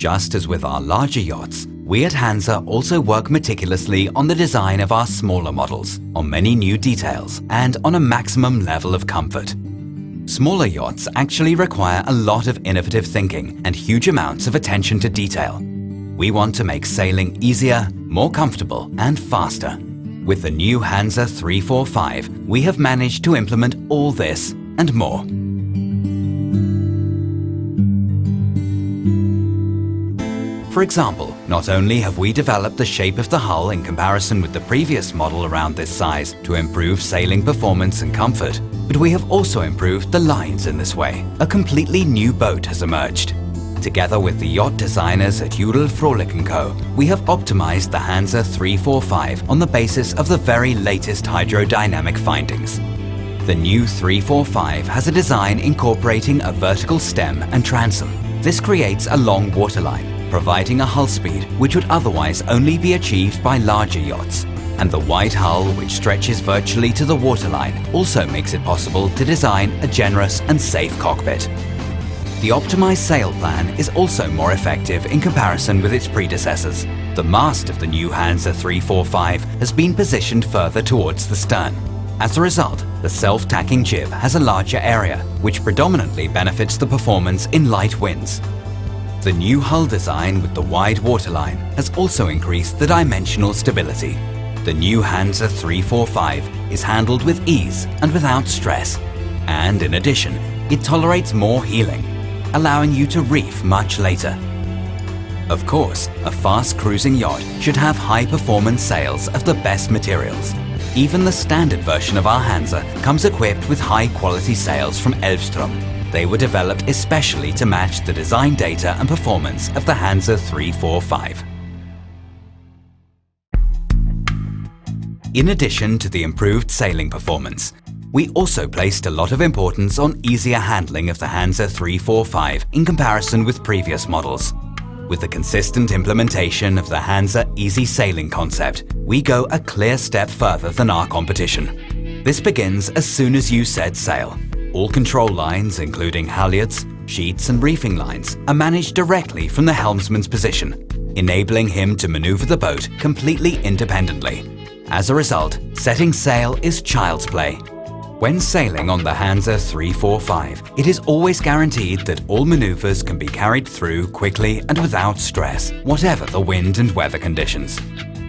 Just as with our larger yachts, we at Hanse also work meticulously on the design of our smaller models, on many new details, and on a maximum level of comfort. Smaller yachts actually require a lot of innovative thinking and huge amounts of attention to detail. We want to make sailing easier, more comfortable, and faster. With the new Hanse 345, we have managed to implement all this and more. For example, not only have we developed the shape of the hull in comparison with the previous model around this size to improve sailing performance and comfort, but we have also improved the lines in this way. A completely new boat has emerged. Together with the yacht designers at Judel Frohlich & Co., we have optimized the Hanse 345 on the basis of the very latest hydrodynamic findings. The new 345 has a design incorporating a vertical stem and transom. This creates a long waterline, providing a hull speed which would otherwise only be achieved by larger yachts. And the wide hull, which stretches virtually to the waterline, also makes it possible to design a generous and safe cockpit. The optimized sail plan is also more effective in comparison with its predecessors. The mast of the new Hanse 345 has been positioned further towards the stern. As a result, the self-tacking jib has a larger area, which predominantly benefits the performance in light winds. The new hull design with the wide waterline has also increased the dimensional stability. The new Hanse 345 is handled with ease and without stress. And in addition, it tolerates more heeling, allowing you to reef much later. Of course, a fast cruising yacht should have high-performance sails of the best materials. Even the standard version of our Hanse comes equipped with high-quality sails from Elvström. They were developed especially to match the design data and performance of the Hanse 345. In addition to the improved sailing performance, we also placed a lot of importance on easier handling of the Hanse 345 in comparison with previous models. With the consistent implementation of the Hanse Easy Sailing concept, we go a clear step further than our competition. This begins as soon as you set sail. All control lines, including halyards, sheets and reefing lines, are managed directly from the helmsman's position, enabling him to maneuver the boat completely independently. As a result, setting sail is child's play. When sailing on the Hanse 345, it is always guaranteed that all maneuvers can be carried through quickly and without stress, whatever the wind and weather conditions.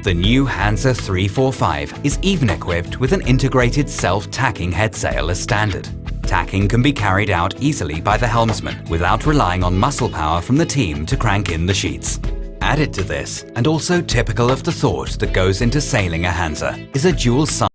The new Hanse 345 is even equipped with an integrated self-tacking headsail as standard. Tacking can be carried out easily by the helmsman without relying on muscle power from the team to crank in the sheets. Added to this, and also typical of the thought that goes into sailing a Hanse, is a dual-side